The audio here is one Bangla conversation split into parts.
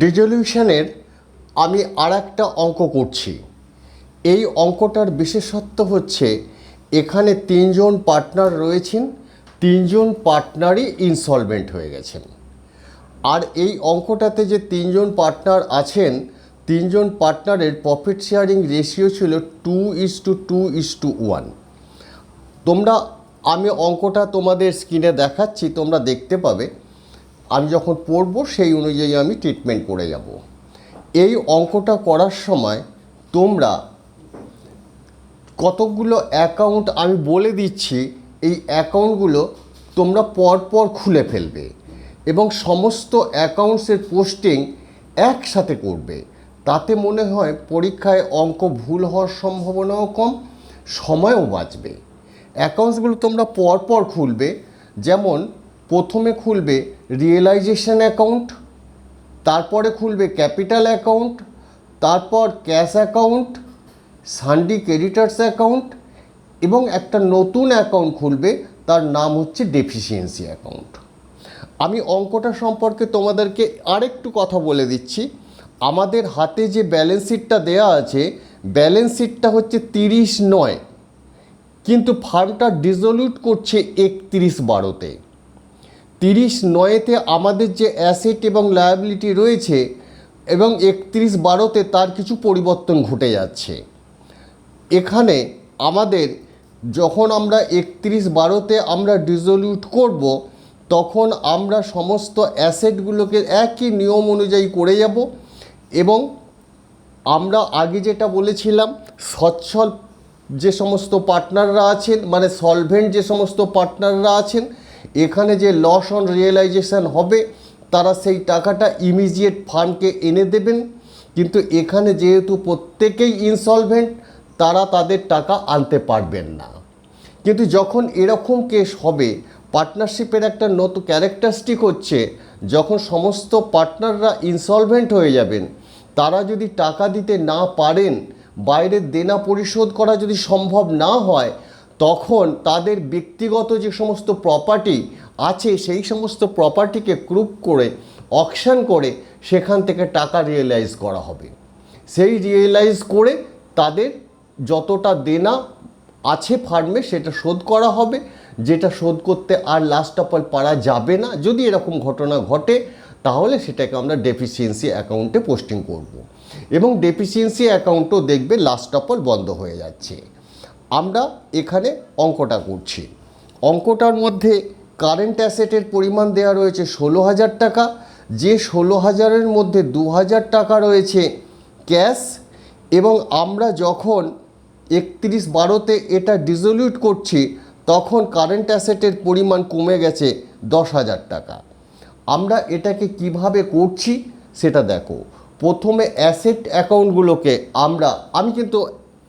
ডিজলিউশনের আমি আর একটা অঙ্ক করছি। এই অঙ্কটার বিশেষত্ব হচ্ছে এখানে তিনজন পার্টনার রয়েছেন, তিনজন পার্টনারই ইনসলভেন্ট হয়ে গেছেন। আর এই অঙ্কটাতে যে তিনজন পার্টনার আছেন, তিনজন পার্টনারের প্রফিট শেয়ারিং রেশিও ছিল 2:2:1। আমি অঙ্কটা তোমাদের স্ক্রিনে দেখাচ্ছি, তোমরা দেখতে পাবে। আমি যখন পড়ব সেই অনুযায়ী আমি ট্রিটমেন্ট করে যাব। এই অঙ্কটা করার সময় তোমরা কতকগুলো অ্যাকাউন্ট আমি বলে দিচ্ছি, এই অ্যাকাউন্টগুলো তোমরা পরপর খুলে ফেলবে এবং সমস্ত অ্যাকাউন্টসের পোস্টিং একসাথে করবে। তাতে মনে হয় পরীক্ষায় অঙ্ক ভুল হওয়ার সম্ভাবনাও কম, সময়ও বাঁচবে। অ্যাকাউন্টসগুলো তোমরা পরপর খুলবে। যেমন প্রথমে খুলবে রিয়েলাইজেশন অ্যাকাউন্ট, তারপরে খুলবে ক্যাপিটাল অ্যাকাউন্ট, তারপর ক্যাশ অ্যাকাউন্ট, সানডি ক্রেডিটার্স অ্যাকাউন্ট এবং একটা নতুন অ্যাকাউন্ট খুলবে, তার নাম হচ্ছে ডেফিসিয়েন্সি অ্যাকাউন্ট। আমি অঙ্কটা সম্পর্কে তোমাদেরকে আরেকটু কথা বলে দিচ্ছি। আমাদের হাতে যে ব্যালেন্স শিটটা দেওয়া আছে, ব্যালেন্স শিটটা হচ্ছে 30/9, কিন্তু ফার্মটা ডিজলিউট করছে 31/12-তে। 30/9-তে আমাদের যে অ্যাসেট এবং লায়াবিলিটি রয়েছে এবং 31/12-তে তার কিছু পরিবর্তন ঘটে যাচ্ছে। এখানে আমাদের যখন আমরা 31/12-তে আমরা ডিজলিউট করব, তখন আমরা সমস্ত অ্যাসেটগুলোকে একই নিয়ম অনুযায়ী করে যাব এবং আমরা আগে যেটা বলেছিলাম, সচ্ছল যে সমস্ত পার্টনাররা আছেন, মানে সলভেন্ট যে সমস্ত পার্টনাররা আছেন, এখানে যে লস অন রিয়েলাইজেশন হবে তারা সেই টাকাটা ইমিডিয়েট ফান্ডকে এনে দেবেন। কিন্তু এখানে যেহেতু প্রত্যেকেই ইনসলভেন্ট, তারা তাদের টাকা আনতে পারবেন না। কিন্তু যখন এরকম কেস হবে, পার্টনারশিপের একটা নতুন ক্যারেক্টারিস্টিক হচ্ছে, যখন সমস্ত পার্টনাররা ইনসলভেন্ট হয়ে যাবেন, তারা যদি টাকা দিতে না পারেন, বাইরের দেনা পরিশোধ করা যদি সম্ভব না হয়, তখন তাদের ব্যক্তিগত যে সমস্ত প্রপার্টি আছে সেই সমস্ত প্রপার্টিকে ক্রুপ করে অকশন করে সেখান থেকে টাকা রিয়েলাইজ করা হবে। সেই রিয়েলাইজ করে তাদের যতটা দেনা আছে ফার্মে সেটা শোধ করা হবে, যেটা শোধ করতে আর লাস্ট অফ অল পারা যাবে না। যদি এরকম ঘটনা ঘটে তাহলে সেটাকে আমরা ডেফিসিয়েন্সি অ্যাকাউন্টে পোস্টিং করব এবং ডেফিসিয়েন্সি অ্যাকাউন্টও দেখবে লাস্ট অফ অল বন্ধ হয়ে যাচ্ছে। আমরা এখানে অঙ্কটা করছি। অঙ্কটার মধ্যে কারেন্ট অ্যাসেটের পরিমাণ দেওয়া রয়েছে 16,000 টাকা। যে 16,000-এর মধ্যে 2,000 টাকা রয়েছে ক্যাশ এবং আমরা যখন 31/12-তে এটা ডিজলিউট করছি তখন কারেন্ট অ্যাসেটের পরিমাণ কমে গেছে 10,000 টাকা। আমরা এটাকে কিভাবে করছি সেটা দেখো। প্রথমে অ্যাসেট অ্যাকাউন্টগুলোকে আমি কিন্তু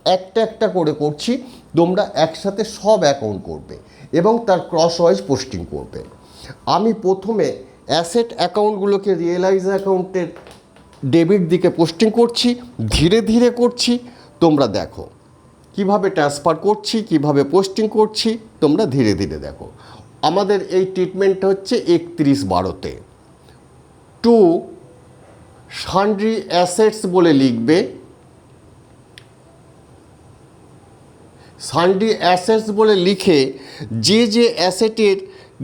একটা একটা করে করছি, তোমরা একসাথে সব অ্যাকাউন্ট করবে এবং তার ক্রস ওয়াইজ পোস্টিং করবে। আমি প্রথমে অ্যাসেট অ্যাকাউন্টগুলোকে রিয়েলাইজ অ্যাকাউন্টের ডেবিট দিকে পোস্টিং করছি, ধীরে ধীরে করছি। তোমরা দেখো কিভাবে ট্রান্সফার করছি, কিভাবে পোস্টিং করছি, তোমরা ধীরে ধীরে দেখো। আমাদের এই ট্রিটমেন্টটা হচ্ছে 31/12-তে। টু সান্ড্রি অ্যাসেটস বলে লিখবে। সান্ড্রি অ্যাসেটস বলে লিখে যে যে অ্যাসেটের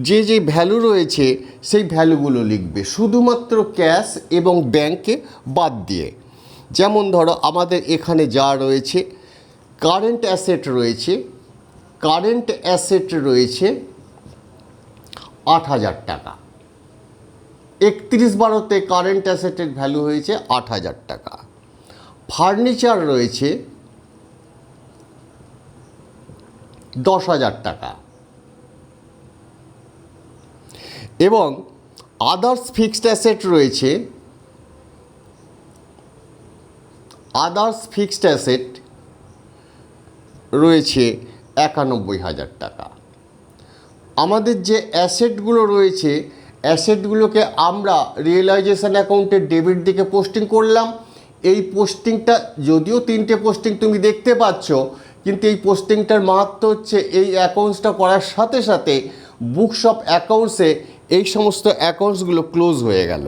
যে যে ভ্যালু রয়েছে সেই ভ্যালুগুলো লিখবে, শুধুমাত্র ক্যাশ এবং ব্যাংকে বাদ দিয়ে। যেমন ধরো আমাদের এখানে যা রয়েছে, কারেন্ট অ্যাসেট রয়েছে 8,000 টাকা। 31/12-তে কারেন্ট অ্যাসেটের ভ্যালু হয়েছে 8,000 টাকা। ফার্নিচার রয়েছে 10,000 টাকা এবং আদার্স ফিক্সড অ্যাসেট রয়েছে 91,000 টাকা। আমাদের যে অ্যাসেটগুলো রয়েছে, অ্যাসেটগুলোকে আমরা রিয়েলাইজেশন অ্যাকাউন্টের ডেবিট দিকে পোস্টিং করলাম। এই পোস্টিংটা যদিও 3টে পোস্টিং তুমি দেখতে পাচ্ছ, কিন্তু এই পোস্টিংটার মাহাত্ম্য হচ্ছে এই অ্যাকাউন্টসটা করার সাথে সাথে বুকস অফ অ্যাকাউন্টসে এই সমস্ত অ্যাকাউন্টসগুলো ক্লোজ হয়ে গেল।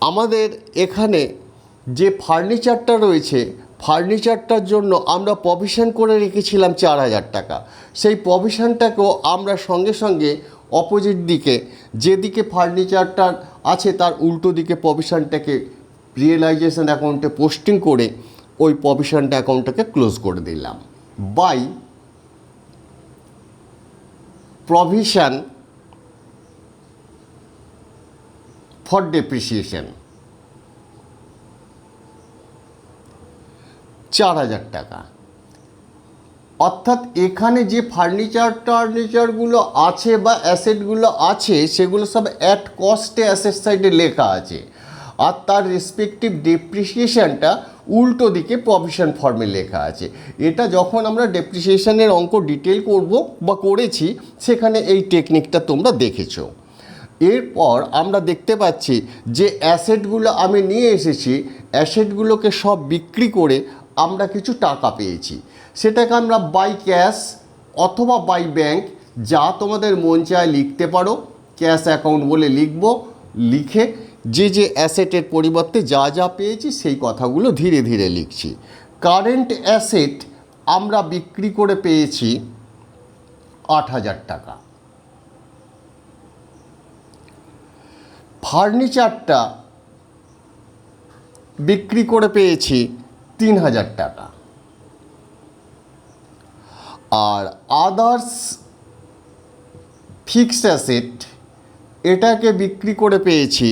আমাদের এখানে যে ফার্নিচারটা রয়েছে, ফার্নিচারটার জন্য আমরা প্রভিশন করে রেখেছিলাম 4,000 টাকা। সেই প্রভিশনটাকেও আমরা সঙ্গে সঙ্গে অপোজিট দিকে, যেদিকে ফার্নিচারটা আছে তার উল্টো দিকে প্রভিশনটাকে রিয়েলাইজেশন অ্যাকাউন্টে পোস্টিং করে ওই প্রভিশনটা অ্যাকাউন্টটাকে ক্লোজ করে দিলাম। বাই প্রভিশন ফর ডেপ্রিসিয়েশন 4,000 টাকা। অর্থাৎ এখানে যে ফার্নিচারগুলো আছে বা অ্যাসেটগুলো আছে সেগুলো সব অ্যাট কস্টে অ্যাসেট সাইডে লেখা আছে, আর তার রেসপেক্টিভ ডেপ্রিসিয়েশনটা উল্টো দিকে প্রভিশন ফর্মে লেখা আছে। এটা যখন আমরা ডেপ্রিসিয়েশনের অঙ্ক ডিটেল করব বা করেছি সেখানে এই টেকনিকটা তোমরা দেখেছো। এরপর আমরা দেখতে পাচ্ছি যে অ্যাসেটগুলো আমি নিয়ে এসেছি, অ্যাসেটগুলোকে সব বিক্রি করে আমরা কিছু টাকা পেয়েছি। সেটাকে আমরা বাই ক্যাশ অথবা বাই ব্যাংক, যা তোমাদের মন চায় লিখতে পারো, ক্যাশ অ্যাকাউন্ট বলে লিখব। লিখে যে অ্যাসেটের পরিবর্তে যা যা পেয়েছি সেই কথাগুলো ধীরে ধীরে লিখছি। কারেন্ট অ্যাসেট আমরা বিক্রি করে পেয়েছি 8,000 টাকা। ফার্নিচারটা বিক্রি করে পেয়েছি 3,000 টাকা। আর আদার্স ফিক্সড অ্যাসেট এটাকে বিক্রি করে পেয়েছি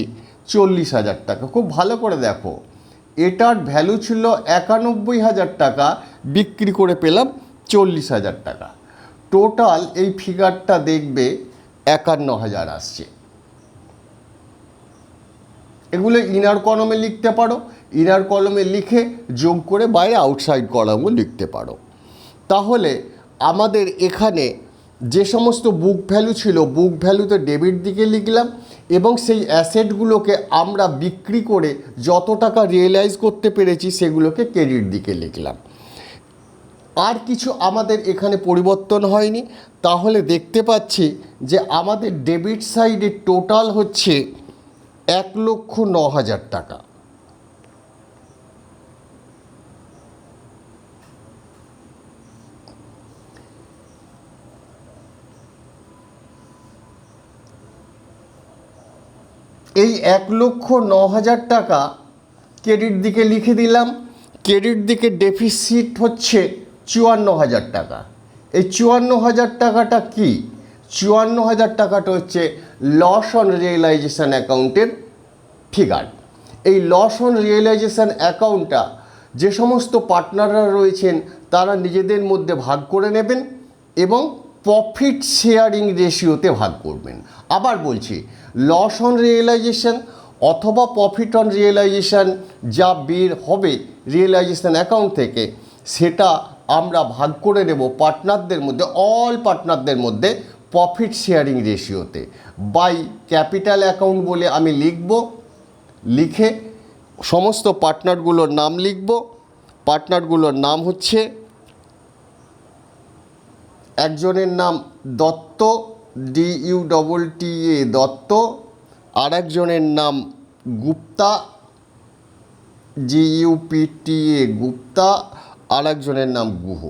40,000 টাকা। খুব ভালো করে দেখো, এটার ভ্যালু ছিল 91,000 টাকা, বিক্রি করে পেলাম 40,000 টাকা। টোটাল এই ফিগারটা দেখবে 51,000 আসছে। এগুলো ইনার কলামে লিখতে পারো, ইনার কলামে লিখে যোগ করে বাইরে আউটসাইড কলামও লিখতে পারো। তাহলে আমাদের এখানে যে সমস্ত বুক ভ্যালু ছিল, বুক ভ্যালুতে ডেবিট দিকে লিখলাম এবং সেই অ্যাসেটগুলোকে আমরা বিক্রি করে যত টাকা রিয়েলাইজ করতে পেরেছি সেগুলোকে ক্রেডিট দিকে লিখলাম। আর কিছু আমাদের এখানে পরিবর্তন হয়নি। তাহলে দেখতে পাচ্ছি যে আমাদের ডেবিট সাইডে টোটাল হচ্ছে 1,09,000 টাকা। এই 1,09,000 টাকা ক্রেডিট দিকে লিখে দিলাম। ক্রেডিট দিকে ডেফিসিট হচ্ছে 54,000 টাকা। এই 54,000 টাকাটা কি? 54,000 টাকাটা হচ্ছে লস অন রিয়েলাইজেশন অ্যাকাউন্টের ফিগার। এই লস অন রিয়েলাইজেশন অ্যাকাউন্টটা যে সমস্ত পার্টনাররা রয়েছেন তারা নিজেদের মধ্যে ভাগ করে নেবেন এবং প্রফিট শেয়ারিং রেশিওতে ভাগ করবেন। আবার বলছি, লস অন রিয়েলাইজেশন অথবা প্রফিট অন রিয়েলাইজেশন যা বের হবে রিয়েলাইজেশন অ্যাকাউন্ট থেকে, সেটা আমরা ভাগ করে নেব পার্টনারদের মধ্যে, অল পার্টনারদের মধ্যে প্রফিট শেয়ারিং রেশিওতে। বাই ক্যাপিটাল অ্যাকাউন্ট বলে আমি লিখব। লিখে সমস্ত পার্টনারগুলোর নাম লিখব। পার্টনারগুলোর নাম হচ্ছে, একজনের নাম দত্ত, DUTTA দত্ত, আর একজনের নাম গুপ্তা, GUPTA গুপ্তা, আর একজনের নাম গুহ।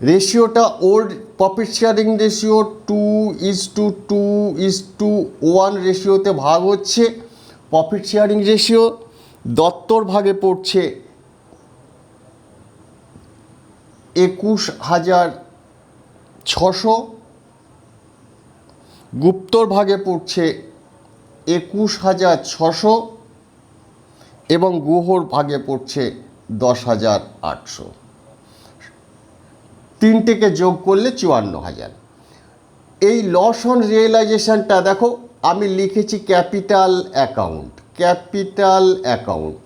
রেশিওটা ওর প্রফিট শেয়ারিং রেশিও 2:2:1 রেশিওতে ভাগ হচ্ছে। প্রফিট শেয়ারিং রেশিও দত্তর ভাগে পড়ছে 21,600, গুপ্তর ভাগে পড়ছে 21,600 এবং গুহর ভাগে পড়ছে 10,800। তিনটেকে যোগ করলে 54,000। এই লস অন রিয়েলাইজেশনটা দেখো আমি লিখেছি ক্যাপিটাল অ্যাকাউন্ট। ক্যাপিটাল অ্যাকাউন্ট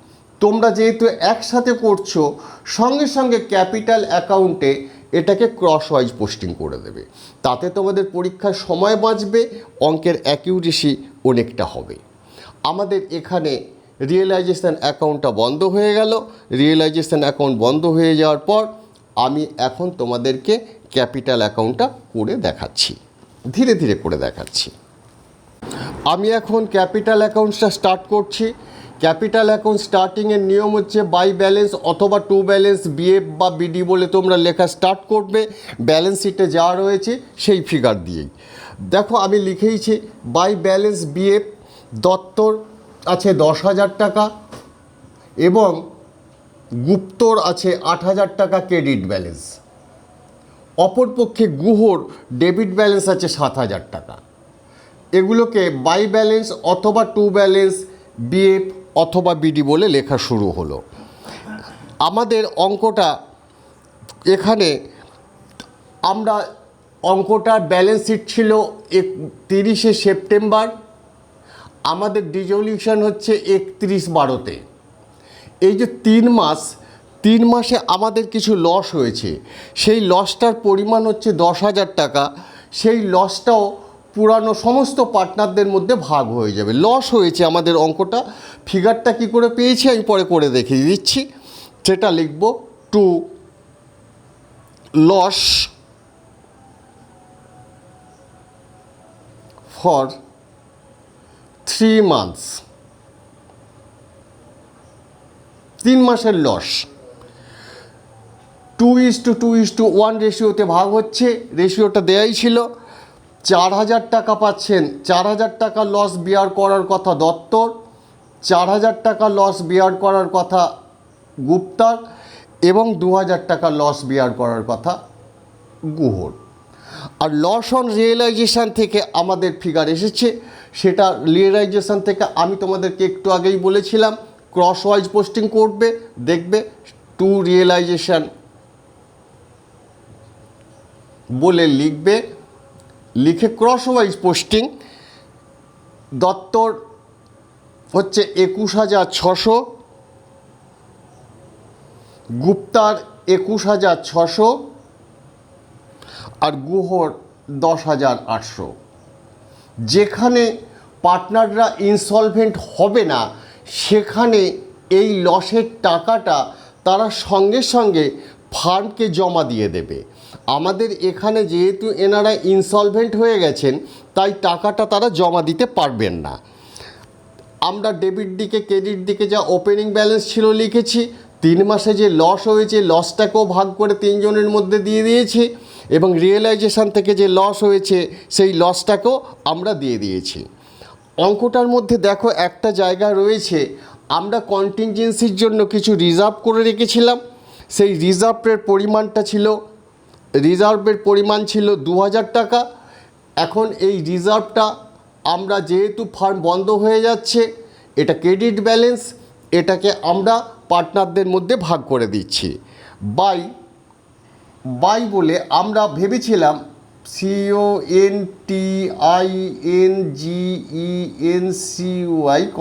তোমরা যেহেতু একসাথে করছো, সঙ্গে সঙ্গে ক্যাপিটাল অ্যাকাউন্টে এটাকে ক্রস ওয়াইজ পোস্টিং করে দেবে। তাতে তোমাদের পরীক্ষার সময় বাঁচবে, অঙ্কের অ্যাকিউরেসি অনেকটা হবে। আমাদের এখানে রিয়েলাইজেশন অ্যাকাউন্টটা বন্ধ হয়ে গেল। রিয়েলাইজেশন অ্যাকাউন্ট বন্ধ হয়ে যাওয়ার পর আমি এখন তোমাদেরকে ক্যাপিটাল অ্যাকাউন্টটা করে দেখাচ্ছি, ধীরে ধীরে করে দেখাচ্ছি। আমি এখন ক্যাপিটাল অ্যাকাউন্টসটা স্টার্ট করছি। ক্যাপিটাল অ্যাকাউন্ট স্টার্টিংয়ের নিয়ম হচ্ছে বাই ব্যালেন্স অথবা টু ব্যালেন্স বিএফ বা বিডি বলে তোমরা লেখা স্টার্ট করবে, ব্যালেন্স শিটে যা রয়েছে সেই ফিগার দিয়েই। দেখো আমি লিখেইছি বাই ব্যালেন্স বিএফ দত্তর আছে 10,000 টাকা এবং গুপ্তর আছে 8,000 টাকা ক্রেডিট ব্যালেন্স। অপরপক্ষে গুহর ডেবিট ব্যালেন্স আছে 7,000 টাকা। এগুলোকে বাই ব্যালেন্স অথবা টু ব্যালেন্স বিএফ অথবা বিডি বলে লেখা শুরু হলো। আমাদের অঙ্কটা এখানে আমরা অঙ্কটার ব্যালেন্স শিট ছিল 30শে সেপ্টেম্বর, আমাদের ডিজলিউশন হচ্ছে 31/12-তে। এই যে 3 মাসে আমাদের কিছু লস হয়েছে, সেই লসটার পরিমাণ হচ্ছে 10,000 টাকা। সেই লসটাও পুরানো সমস্ত পার্টনারদের মধ্যে ভাগ হয়ে যাবে। লস হয়েছে আমাদের অঙ্কটা, ফিগারটা কি করে পেয়েছি আমি পরে করে দেখিয়ে দিচ্ছি। সেটা লিখব টু লস ফর 3 মান্থস, 3 মাসের লস 2:2:1 রেশিওতে ভাগ হচ্ছে। রেশিওটা দেয়াই ছিল। 4,000 টাকা পাচ্ছেন, 4,000 টাকা লস বিয়ার করার কথা দত্তর, 4,000 টাকা লস বিয়ার করার কথা গুপ্তার এবং 2,000 টাকা লস বিয়ার করার কথা গুহর। আর লস অন রিয়েলাইজেশান থেকে আমাদের ফিগার এসেছে। সেটা রিয়েলাইজেশান থেকে আমি তোমাদেরকে একটু আগেই বলেছিলাম ক্রস ওয়াইজ পোস্টিং করবে, দেখবে টু রিয়েলাইজেশান বলে লিখবে, লিখে ক্রস ওয়াইজ পোস্টিং। দত্তর হচ্ছে 21,600, গুপ্তার 21,600 আর গুহর 10,800। যেখানে পার্টনাররা ইনসলভেন্ট হবে না সেখানে এই লসের টাকাটা তারা সঙ্গে সঙ্গে ফার্মকে জমা দিয়ে দেবে। আমাদের এখানে যেহেতু এনারা ইনসলভেন্ট হয়ে গেছেন তাই টাকাটা তারা জমা দিতে পারবেন না। আমরা ডেবিট দিকে ক্রেডিট দিকে যা ওপেনিং ব্যালেন্স ছিল লিখেছি, 3 মাসে যে লস হয়েছে লসটাকেও ভাগ করে 3 জনের মধ্যে দিয়ে দিয়েছি এবং রিয়েলাইজেশান থেকে যে লস হয়েছে সেই লসটাকেও আমরা দিয়ে দিয়েছি। অঙ্কটার মধ্যে দেখো একটা জায়গা রয়েছে আমরা কন্টিনজেন্সির জন্য কিছু রিজার্ভ করে রেখেছিলাম। সেই রিজার্ভের পরিমাণ ছিল 2,000 টাকা। এখন এই রিজার্ভটা আমরা যেহেতু ফার্ম বন্ধ হয়ে যাচ্ছে, এটা ক্রেডিট ব্যালেন্স, এটাকে আমরা পার্টনারদের মধ্যে ভাগ করে দিচ্ছি। বাই বলে আমরা ভেবেছিলাম CONTINGENCY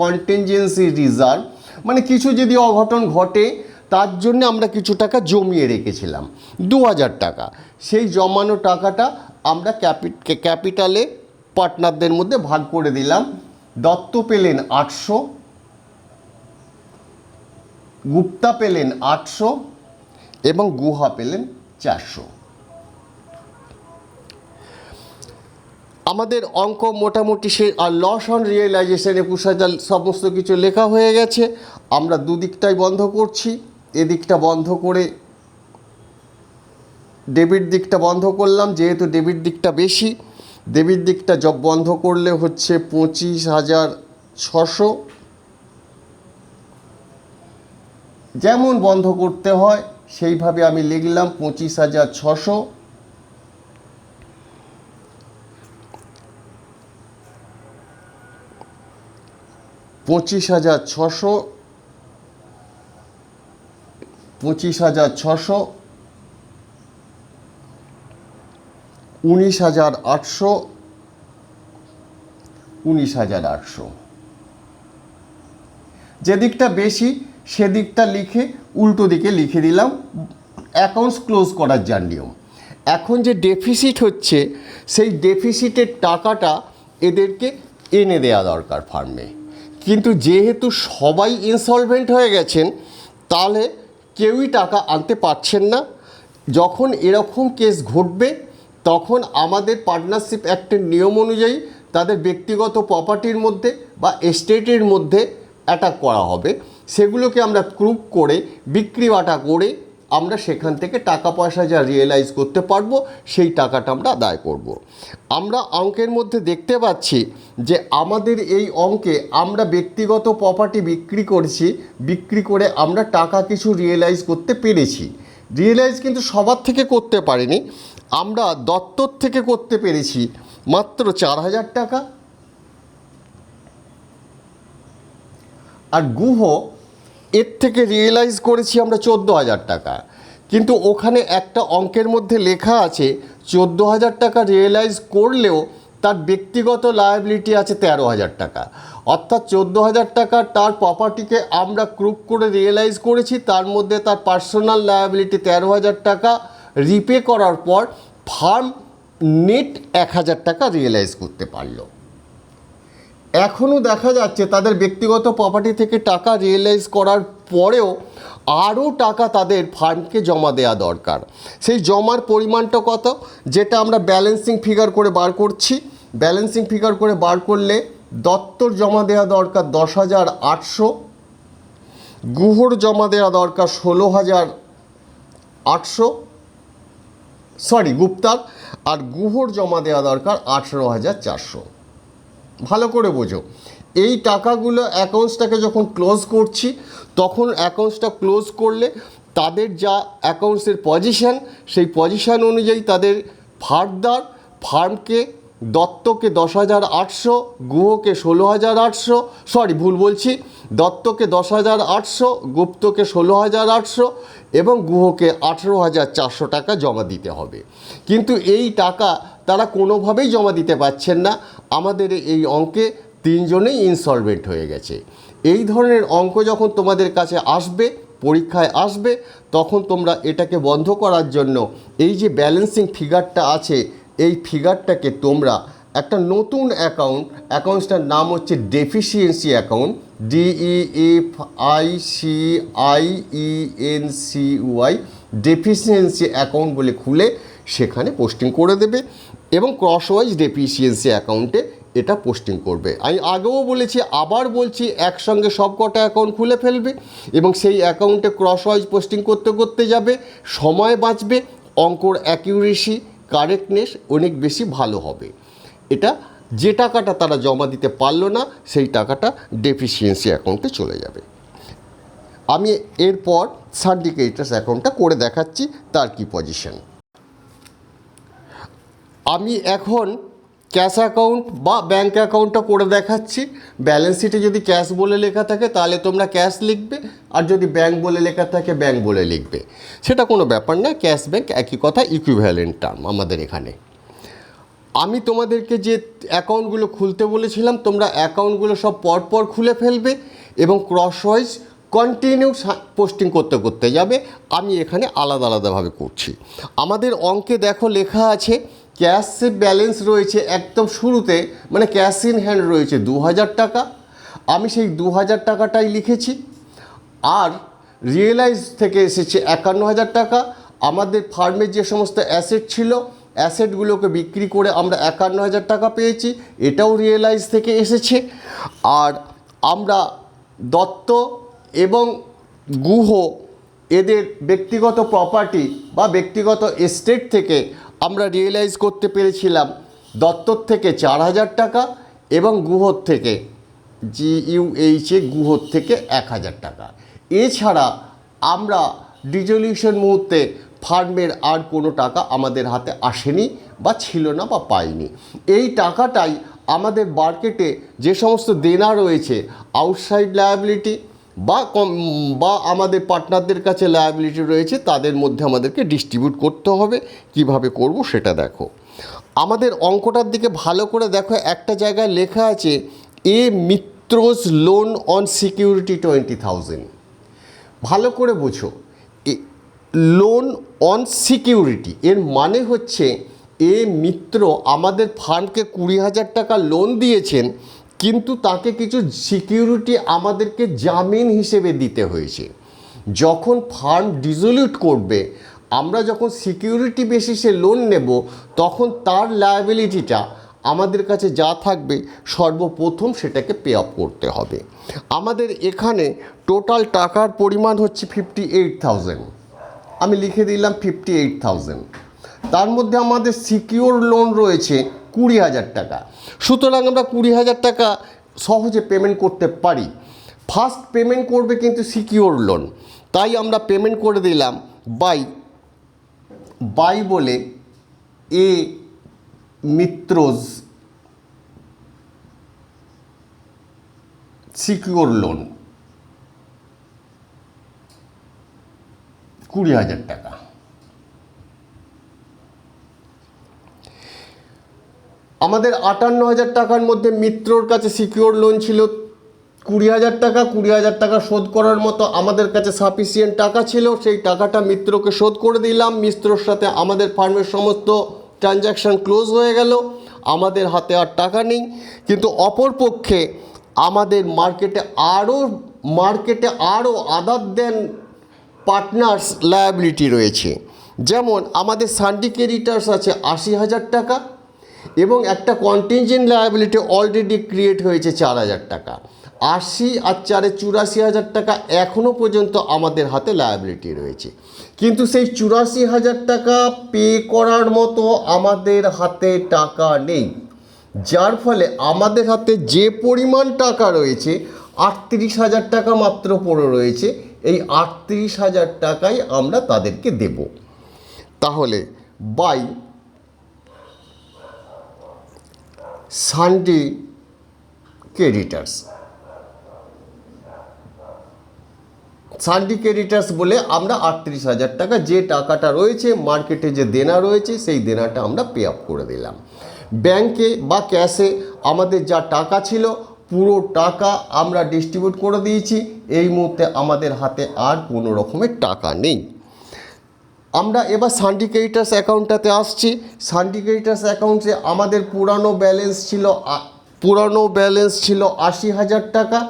কন্টিনজেন্সি রিজার্ভ, মানে কিছু যদি অঘটন ঘটে তার জন্য আমরা কিছু টাকা জমিয়ে রেখেছিলাম 2,000 টাকা। সেই জমানো টাকাটা আমরা ক্যাপিটালে পার্টনারদের মধ্যে ভাগ করে দিলাম। দত্ত পেলেন 800, গুপ্তা পেলেন 800 এবং গুহা পেলেন 400। আমাদের অঙ্ক মোটামুটি আর লস অন রিয়েলাইজেশন 21,000 সমস্ত কিছু লেখা হয়ে গেছে। আমরা দুদিকটাই বন্ধ করছি, এদিকটা বন্ধ করে ডেবিট দিকটা বন্ধ করলাম। যেহেতু ডেবিট দিকটা বেশি, ডেবিট দিকটা বন্ধ করলে হচ্ছে 25,600। যেমন বন্ধ করতে হয় সেইভাবে আমি লিখলাম 25,600। পঁচিশ হাজার ছশো 19,800, 19,800। যে দিকটা বেশি সেদিকটা লিখে উল্টো দিকে লিখে দিলাম অ্যাকাউন্টস ক্লোজ করার যা নিয়ম। এখন যে ডেফিসিট হচ্ছে সেই ডেফিসিটের টাকাটা এদেরকে এনে দেওয়া দরকার ফার্মে, কিন্তু যেহেতু সবাই ইনসলভেন্ট হয়ে গেছেন তাহলে কেউই টাকা আনতে পারছেন না। যখন এরকম কেস ঘটবে তখন আমাদের পার্টনারশিপ অ্যাক্টের নিয়ম অনুযায়ী তাদের ব্যক্তিগত প্রপার্টির মধ্যে বা এস্টেটের মধ্যে অ্যাটাক করা হবে, সেগুলোকে আমরা ক্রুপ করে বিক্রি বাটা করে আমরা সেখান থেকে টাকা পয়সা যা রিয়েলাইজ করতে পারবো সেই টাকাটা আমরা আদায় করব। আমরা অঙ্কের মধ্যে দেখতে পাচ্ছি যে আমাদের এই অঙ্কে আমরা ব্যক্তিগত প্রপার্টি বিক্রি করছি, বিক্রি করে আমরা টাকা কিছু রিয়েলাইজ করতে পেরেছি। রিয়েলাইজ কিন্তু সবার থেকে করতে পারিনি, আমরা দত্তর থেকে করতে পেরেছি মাত্র 4,000 টাকা। আর গুহ এর থেকে রিয়েলাইজ করেছি আমরা 14,000 টাকা। কিন্তু ওখানে একটা অঙ্কের মধ্যে লেখা আছে 14,000 টাকা রিয়েলাইজ করলেও তার ব্যক্তিগত লায়াবিলিটি আছে 13,000 টাকা। অর্থাৎ 14,000 টাকা তার প্রপার্টিকে আমরা ক্রুপ করে রিয়েলাইজ করেছি, তার মধ্যে তার পার্সোনাল লায়াবিলিটি 13,000 টাকা। রিপে করার পর ফার্ম নেট 1,000 টাকা রিয়েলাইজ করতে পারলো। এখনও দেখা যাচ্ছে তাদের ব্যক্তিগত প্রপার্টি থেকে টাকা রিয়েলাইজ করার পরেও আরও টাকা তাদের ফান্ডকে জমা দেওয়া দরকার। সেই জমার পরিমাণটা কত, যেটা আমরা ব্যালেন্সিং ফিগার করে বার করছি। ব্যালেন্সিং ফিগার করে বার করলে দত্তর জমা দেওয়া দরকার 10,800, গুহর জমা দেওয়া দরকার 16,800, গুপ্তার, আর গুহর জমা দেওয়া দরকার 18,400। ভালো করে বোঝো, এই টাকাগুলো অ্যাকাউন্টসটাকে যখন ক্লোজ করছি তখন অ্যাকাউন্টসটা ক্লোজ করলে তাদের যা অ্যাকাউন্টসের পজিশান, সেই পজিশান অনুযায়ী তাদের ফার্দার ফার্মকে দত্তকে 10,800, গুহকে 16,800, ভুল বলছি, দত্তকে 10,800, গুপ্তকে 16,800 এবং গুহকে 18,400 টাকা জমা দিতে হবে। কিন্তু এই টাকা তারা কোনোভাবেই জমা দিতে পারছেন না। আমাদের এই অঙ্কে 3 জনেই ইনসলভেন্ট হয়ে গেছে। এই ধরনের অঙ্ক যখন তোমাদের কাছে আসবে, পরীক্ষায় আসবে, তখন তোমরা এটাকে বন্ধ করার জন্য এই যে ব্যালেন্সিং ফিগারটা আছে, এই ফিগারটাকে তোমরা একটা নতুন অ্যাকাউন্টসটার নাম হচ্ছে deficiency account, DEFICIENCY, deficiency account বলে খুলে সেখানে পোস্টিং করে দেবে এবং ক্রসওয়াইজ ডেফিসিয়েন্সি অ্যাকাউন্টে এটা পোস্টিং করবে। আমি আগেও বলেছি, আবার বলছি, একসঙ্গে সব কটা অ্যাকাউন্ট খুলে ফেলবে এবং সেই অ্যাকাউন্টে ক্রসওয়াইজ পোস্টিং করতে করতে যাবে, সময় বাঁচবে, অঙ্কর অ্যাকিউরেসি, কারেক্টনেস অনেক বেশি ভালো হবে। এটা যে টাকাটা তারা জমা দিতে পারলো না সেই টাকাটা ডেফিসিয়েন্সি অ্যাকাউন্টে চলে যাবে। আমি এরপর সার্টিফিকেটস অ্যাকাউন্টটা করে দেখাচ্ছি তার কি পজিশন। আমি এখন ক্যাশ অ্যাকাউন্ট বা ব্যাঙ্ক অ্যাকাউন্টটা করে দেখাচ্ছি। ব্যালেন্স শিটে যদি ক্যাশ বলে লেখা থাকে তাহলে তোমরা ক্যাশ লিখবে, আর যদি ব্যাঙ্ক বলে লেখা থাকে ব্যাঙ্ক বলে লিখবে, সেটা কোনো ব্যাপার না। ক্যাশ ব্যাঙ্ক একই কথা, ইকুইভ্যালেন্ট টার্ম আমাদের এখানে। আমি তোমাদেরকে যে অ্যাকাউন্টগুলো খুলতে বলেছিলাম, তোমরা অ্যাকাউন্টগুলো সব পরপর খুলে ফেলবে এবং ক্রসওয়াইজ কন্টিনিউ পোস্টিং করতে করতে যাবে। আমি এখানে আলাদা আলাদাভাবে করছি। আমাদের অঙ্কে দেখো লেখা আছে ক্যাশ ব্যালেন্স রয়েছে একদম শুরুতে, মানে ক্যাশ ইন হ্যান্ড রয়েছে 2,000 টাকা। আমি সেই 2,000 টাকাটাই লিখেছি। আর রিয়েলাইজ থেকে এসেছে 51,000 টাকা। আমাদের ফার্মের যে সমস্ত অ্যাসেট ছিল, অ্যাসেটগুলোকে বিক্রি করে আমরা 51,000 টাকা পেয়েছি, এটাও রিয়েলাইজ থেকে এসেছে। আর আমরা দত্ত এবং গুহ এদের ব্যক্তিগত প্রপার্টি বা ব্যক্তিগত এস্টেট থেকে আমরা রিয়েলাইজ করতে পেরেছিলাম দত্তর থেকে 4,000 টাকা এবং গুহর থেকে গুহর থেকে 1,000 টাকা। এছাড়া আমরা ডিজলিউশন মুহূর্তে ফার্মের আর কোনো টাকা আমাদের হাতে আসেনি বা ছিল না বা পাইনি। এই টাকাটাই আমাদের মার্কেটে যে সমস্ত দেনা রয়েছে, আউটসাইড লায়াবিলিটি বা আমাদের পার্টনারদের কাছে লায়াবিলিটি রয়েছে, তাদের মধ্যে আমাদেরকে ডিস্ট্রিবিউট করতে হবে। কিভাবে করব সেটা দেখো। আমাদের অঙ্কটার দিকে ভালো করে দেখো, একটা জায়গায় লেখা আছে এ মিত্রস লোন অন সিকিউরিটি 20,000। ভালো করে বোঝো, লোন অন সিকিউরিটি এর মানে হচ্ছে এ মিত্র আমাদের ফান্ডকে 20,000 টাকা লোন দিয়েছেন, কিন্তু তাকে কিছু সিকিউরিটি আমাদেরকে জামিন হিসেবে দিতে হয়েছে। যখন ফান্ড ডিসলিউট করবে, আমরা যখন সিকিউরিটি বেসিসে লোন নেব, তখন তার লায়াবিলিটিটা আমাদের কাছে যা থাকবে সর্বপ্রথম সেটাকে পে অফ করতে হবে। আমাদের এখানে টোটাল টাকার পরিমাণ হচ্ছে 58,000, আমি লিখে দিলাম 58,000। তার মধ্যে আমাদের সিকিউর লোন রয়েছে 20,000 টাকা, সুতরাং আমরা 20,000 টাকা সহজে পেমেন্ট করতে পারি। ফার্স্ট পেমেন্ট করবে কিন্তু সিকিউর লোন, তাই আমরা পেমেন্ট করে দিলাম বাই বলে এ মিত্রজ সিকিউর লোন 20,000 টাকা। আমাদের 58,000 টাকার মধ্যে মিত্রর কাছে সিকিউর লোন ছিল 20,000 টাকা। 20,000 টাকা শোধ করার মতো আমাদের কাছে সাফিসিয়েন্ট টাকা ছিল, সেই টাকাটা মিত্রকে শোধ করে দিলাম। মিত্রর সাথে আমাদের ফার্মের সমস্ত ট্রানজ্যাকশান ক্লোজ হয়ে গেল, আমাদের হাতে আর টাকা নেই। কিন্তু অপরপক্ষে আমাদের মার্কেটে আরও আদার দেন পার্টনার্স লায়াবিলিটি রয়েছে। যেমন আমাদের সান্ডিকেরিটার্স আছে 80,000 টাকা এবং একটা কন্টিনজেন্ট লায়াবিলিটি অলরেডি ক্রিয়েট হয়েছে 4,000 টাকা। 80 আর 4 84,000 টাকা এখনও পর্যন্ত আমাদের হাতে লায়াবিলিটি রয়েছে, কিন্তু সেই 84,000 টাকা পে করার মতো আমাদের হাতে টাকা নেই। যার ফলে আমাদের হাতে যে পরিমাণ টাকা রয়েছে 38,000 টাকা মাত্র পড়ে রয়েছে। এই 38,000 টাকাই আমরা তাদেরকে দেব। তাহলে বাই সান্ডিকেরিটার্স বলে আমরা 38,000 টাকা, যে টাকাটা রয়েছে মার্কেটে যে দেনা রয়েছে সেই দেনাটা আমরা পে আপ করে দিলাম। ব্যাংকে বা ক্যাশে আমাদের যা টাকা ছিল পুরো টাকা আমরা ডিস্ট্রিবিউট করে দিয়েছি। এই মুহূর্তে আমাদের হাতে আর কোনো রকমের টাকা নেই। আমরা এবার সান্ডিকেরিটার্স অ্যাকাউন্টটাতে আসছি। সান্ডিকেরিটার্স অ্যাকাউন্টে আমাদের পুরানো ব্যালেন্স ছিল 80,000 টাকা।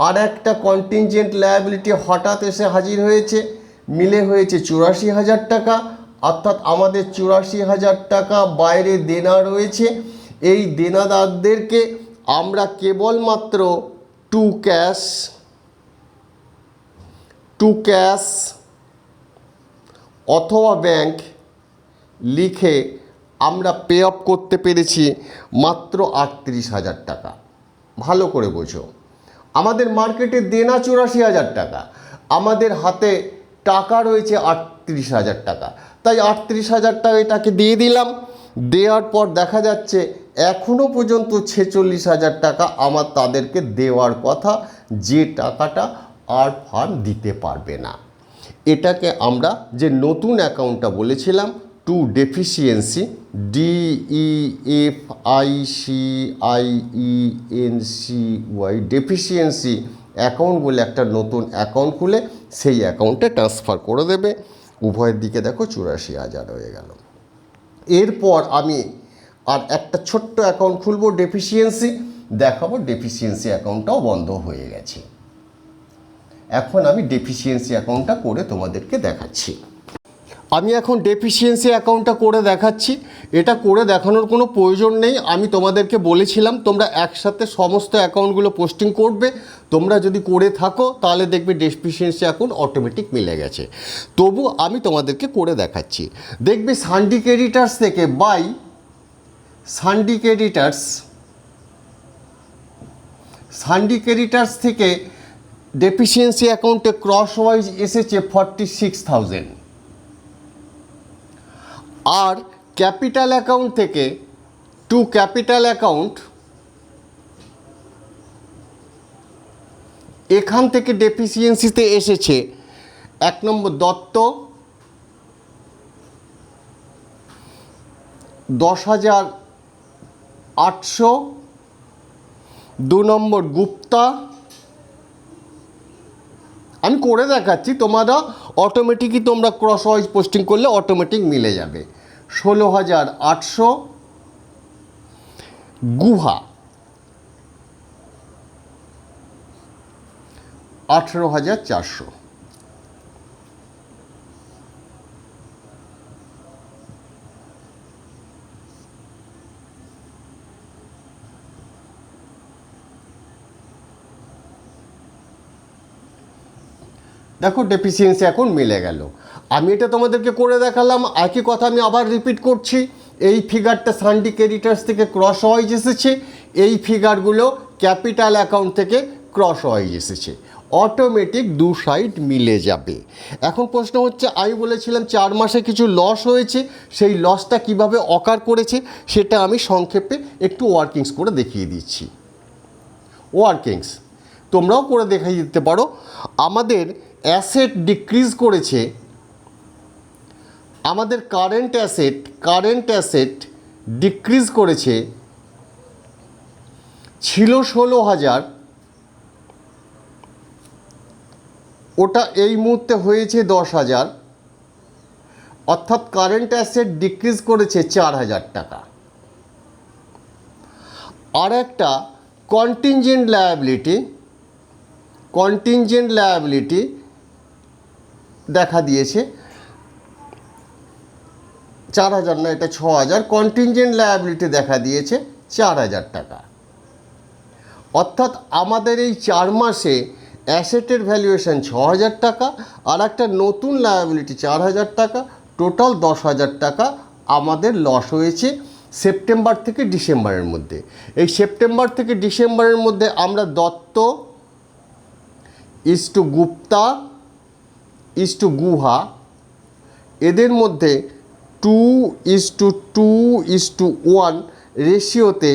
আর একটা কন্টিনজেন্ট লায়াবিলিটি হঠাৎ এসে হাজির হয়েছে, মিলে হয়েছে 84,000 টাকা। অর্থাৎ আমাদের 84,000 টাকা বাইরে দেনা রয়েছে। এই দেনাদারদেরকে আমরা কেবলমাত্র টু ক্যাশ অথবা ব্যাংক লিখে আমরা পে অফ করতে পেরেছি মাত্র 38,000 টাকা। ভালো করে বোঝো, আমাদের মার্কেটে দেনা 84,000 টাকা, আমাদের হাতে টাকা রয়েছে 38,000 টাকা। তাই 38,000 টাকা এটাকে দিয়ে দিলাম। দেওয়ার পর দেখা যাচ্ছে এখনও পর্যন্ত 46,000 টাকা আমার তাদেরকে দেওয়ার কথা, যে টাকাটা আর ফার্ম দিতে পারবে না। এটাকে আমরা যে নতুন অ্যাকাউন্টটা বলেছিলাম টু ডেফিসিয়েন্সি DEFICIENCY ডেফিসিয়েন্সি অ্যাকাউন্ট বলে একটা নতুন অ্যাকাউন্ট খুলে সেই অ্যাকাউন্টে ট্রান্সফার করে দেবে। উভয়ের দিকে দেখো 84,000 হয়ে গেল। এরপর আমি আর একটা ছোট্ট অ্যাকাউন্ট খুলবো ডেফিসিয়েন্সি, দেখাবো ডেফিসিয়েন্সি অ্যাকাউন্টটাও বন্ধ হয়ে গেছে। এখন আমি ডেফিসিয়েন্সি অ্যাকাউন্টটা করে তোমাদেরকে দেখাচ্ছি। আমি এখন ডেফিসিয়েন্সি অ্যাকাউন্টটা করে দেখাচ্ছি। এটা করে দেখানোর কোনো প্রয়োজন নেই, আমি তোমাদেরকে বলেছিলাম তোমরা একসাথে সমস্ত অ্যাকাউন্টগুলো পোস্টিং করবে। তোমরা যদি করে থাকো তাহলে দেখবে ডেফিসিয়েন্সি অ্যাকাউন্ট অটোমেটিক মিলে গেছে। তবু আমি তোমাদেরকে করে দেখাচ্ছি। দেখবে সান্ডিকেরিটার্স থেকে বাই সান্ডিকেরিটার্স থেকে ডেফিসিয়েন্সি অ্যাকাউন্টে ক্রস ওয়াইজ এসেছে 46,000। আর ক্যাপিটাল অ্যাকাউন্ট থেকে টু ক্যাপিটাল অ্যাকাউন্ট এখান থেকে ডেফিসিয়েন্সিতে এসেছে 1 নম্বর দত্ত 10,800, 2 নম্বর গুপ্তা, আমি করে দেখাচ্ছি, তোমরা অটোমেটিকই তোমরা ক্রস ওয়াইজ পোস্টিং করলে অটোমেটিক মিলে যাবে। 16,800, গুহা 18,400। দেখো ডেফিসিয়েন্সি অ্যাকাউন্ট মিলে গেল। আমি এটা তোমাদেরকে করে দেখালাম, একই কথা আমি আবার রিপিট করছি। এই ফিগারটা সানডি ক্রেডিটার্স থেকে ক্রস ওয়াইজ এসেছে, এই ফিগারগুলো ক্যাপিটাল অ্যাকাউন্ট থেকে ক্রস ওয়াইজ এসেছে, অটোমেটিক দু সাইড মিলে যাবে। এখন প্রশ্ন হচ্ছে, আমি বলেছিলাম 4 মাসে কিছু লস হয়েছে, সেই লসটা কিভাবে অকার করেছে সেটা আমি সংক্ষেপে একটু ওয়ার্কিংস করে দেখিয়ে দিচ্ছি। ওয়ার্কিংস তোমরাও করে দেখাই দিতে পারো। আমাদের অ্যাসেট ডিক্রিজ করেছে, আমাদের কারেন্ট অ্যাসেট ডিক্রিজ করেছে, ছিল 16,000, ওটা এই মুহূর্তে হয়েছে 10,000, অর্থাৎ কারেন্ট অ্যাসেট ডিক্রিজ করেছে 4,000 টাকা। আর একটা কন্টিনজেন্ট লায়াবিলিটি দেখা দিয়েছে 4,000 না, এটা 6,000, কন্টিনজেন্ট লায়াবিলিটি দেখা দিয়েছে 4,000 টাকা। অর্থাৎ আমাদের এই 4 মাসে অ্যাসেটের ভ্যালুয়েশন 6,000 টাকা, আর একটা নতুন লায়াবিলিটি 4,000 টাকা, টোটাল 10,000 টাকা আমাদের লস হয়েছে সেপ্টেম্বর থেকে ডিসেম্বরের মধ্যে। এই সেপ্টেম্বর থেকে ডিসেম্বরের মধ্যে আমরা দত্ত ইস্টু গুপ্তা ইস্টু গুহা, এদের মধ্যে 2:2:1 রেশিওতে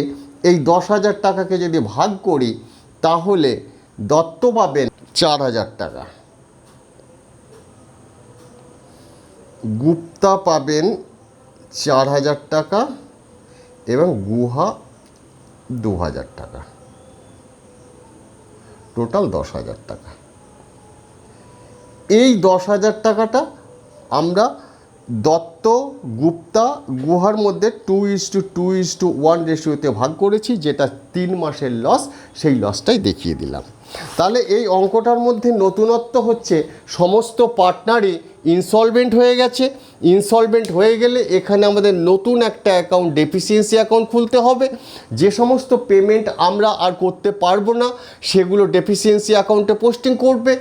এই 10,000 টাকাকে যদি ভাগ করি, তাহলে দত্ত পাবেন 4,000 টাকা, গুপ্তা পাবেন 4,000 টাকা এবং গুহা 2,000 টাকা, টোটাল 10,000 টাকা। এই 10,000 টাকাটা আমরা দত্ত, গুপ্তা, গুহার মধ্যে 2:2:1 রেশিওতে ভাগ করেছি, যেটা 3 মাসের লস, সেই লসটাই দেখিয়ে দিলাম। তাহলে এই অঙ্কটার মধ্যে নতুনত্ব হচ্ছে সমস্ত পার্টনারই ইনসলভেন্ট হয়ে গেছে। ইনসলভেন্ট হয়ে গেলে এখানে আমাদের নতুন একটা অ্যাকাউন্ট, ডেফিসিয়েন্সি অ্যাকাউন্ট খুলতে হবে। যে সমস্ত পেমেন্ট আমরা আর করতে পারবো না সেগুলো ডেফিসিয়েন্সি অ্যাকাউন্টে পোস্টিং করবে,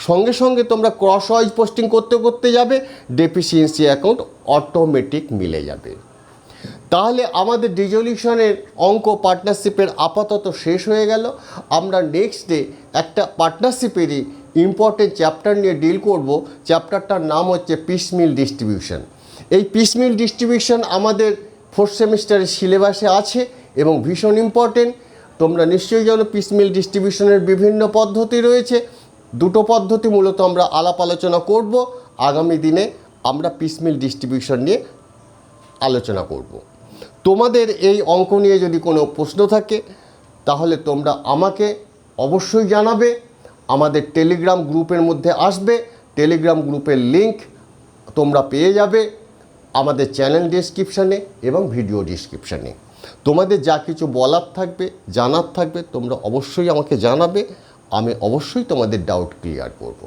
সঙ্গে সঙ্গে তোমরা ক্রস ওয়াইজ পোস্টিং করতে করতে যাবে, ডেফিসিয়েন্সি অ্যাকাউন্ট অটোমেটিক মিলে যাবে। তাহলে আমাদের ডিজলিউশনের অঙ্ক পার্টনারশিপের আপাতত শেষ হয়ে গেল। আমরা নেক্সট ডে একটা পার্টনারশিপেরই ইম্পর্টেন্ট চ্যাপ্টার নিয়ে ডিল করব। চ্যাপ্টারটার নাম হচ্ছে পিসমিল ডিস্ট্রিবিউশন। এই পিসমিল ডিস্ট্রিবিউশন আমাদের 4th সেমিস্টারের সিলেবাসে আছে এবং ভীষণ ইম্পর্টেন্ট। তোমরা নিশ্চয়ই জানো পিসমিল ডিস্ট্রিবিউশনের বিভিন্ন পদ্ধতি রয়েছে। দুটো পদ্ধতি মূলত আমরা আলাপ আলোচনা করব। আগামী দিনে আমরা পিসমিল ডিস্ট্রিবিউশন নিয়ে আলোচনা করব। তোমাদের এই অঙ্ক নিয়ে যদি কোনো প্রশ্ন থাকে তাহলে তোমরা আমাকে অবশ্যই জানাবে, আমাদের টেলিগ্রাম গ্রুপের মধ্যে আসবে। টেলিগ্রাম গ্রুপের লিংক তোমরা পেয়ে যাবে আমাদের চ্যানেল ডেসক্রিপশানে এবং ভিডিও ডেসক্রিপশানে। তোমাদের যা কিছু বলার থাকবে, জানার থাকবে, তোমরা অবশ্যই আমাকে জানাবে। আমি অবশ্যই তোমাদের ডাউট ক্লিয়ার করব।